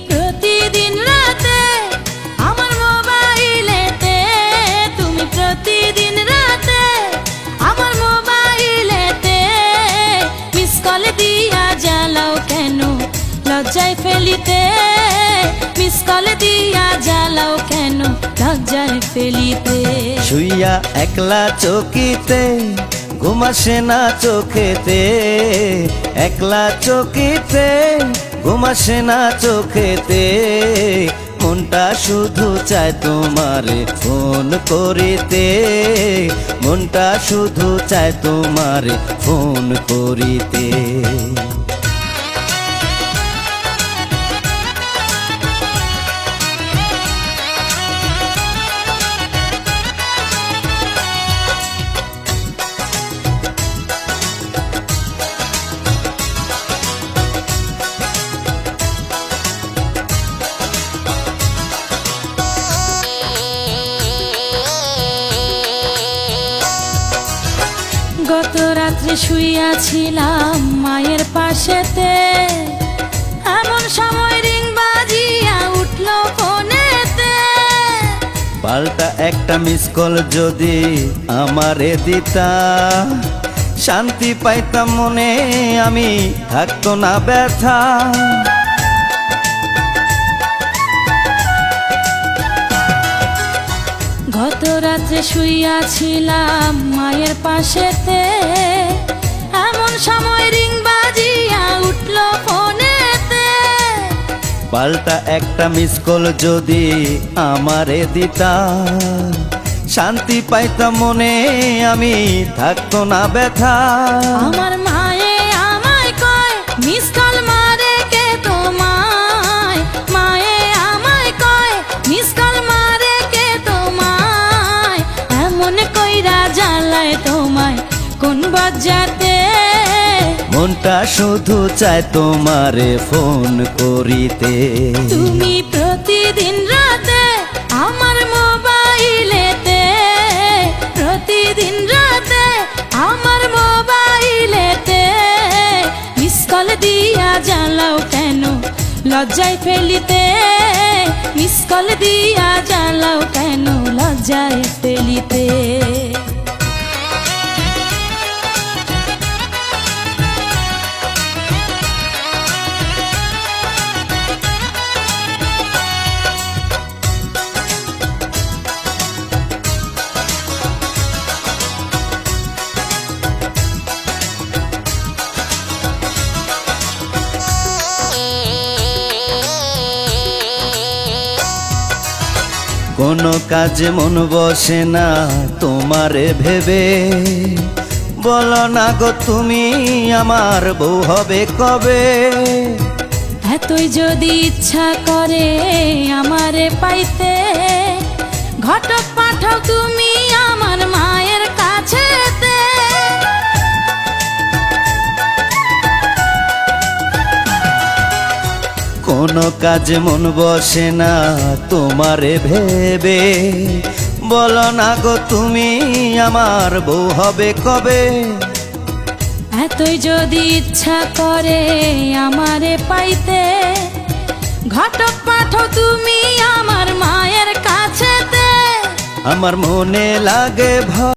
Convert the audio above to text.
প্রতিদিন রাতে আমার মোবাইলেতে, তুমি প্রতিদিন রাতে আমার মোবাইলেতে মিস কল দিয়া জ্বালাও কেন লজ্জায় ফেলিতে, মিস কল দিয়া জ্বালাও কেন লজ্জায় ফেলিতে। শুইয়া একলা চকিতে ঘুম আসে না চোখেতে, একলা চকিতে ঘুম আসে না চোখেতে, মনটা শুধু চায় তোমারে ফোন করিতে, মনটা শুধু চায় তোমারে ফোন করিতে। গত রাত্রে শুইয়াছিলাম মায়ের পাশেতে, এমন সময় রিং বাজিয়া উঠলো ফোনেতে। পাল্টা একটা মিস কল যদি আমারে দিতা, শান্তি পাইতাম মনে, আমি থাকতো না ব্যথা। গত রাত্রে শুইয়াছিলাম মায়ের পাশেতে, এমন সময় রিং বাজিয়া উঠলো ফোনেতে। পাল্টা একটা মিস কল যদি আমারে দিতা, শান্তি পাইতাম মনে, আমি থাকতো না ব্যথা। আমার মায়ে আমায় কয় মিস কল মারে কে তোমায়, মায়ে আমায় কয় মিস কল মারে কে তোমায়, এমন কইরা জ্বালায় তোমায় কোন বজ্জাতে। মনটা শুধু চায় তোমারে ফোন করিতে, তুমি প্রতিদিন রাতে আমার মোবাইলেতে, প্রতিদিন রাতে আমার মোবাইলেতে মিস কল দিয়া জ্বালাও কেন লজ্জায় ফেলিতে, মিস কল দিয়া জ্বালাও কেন লজ্জায় ফেলিতে। কোনো কাজে মন বসে না তোমারে ভেবে, বলো না গো তুমি আমার বউ হবে কবে। এতই যদি ইচ্ছা করে আমারে পাইতে, ঘটক পাঠাও তুমি আমার মায়ের কাছেতে। কোনো কাজে মন বসে না তোমারে ভেবে, বলো না গো তুমি আমার বউ হবে কবে। এতই যদি ইচ্ছা করে আমারে পাইতে, ঘটক পাঠাও তুমি আমার মায়ের কাছেতে। আমার মনে লাগে ভয়।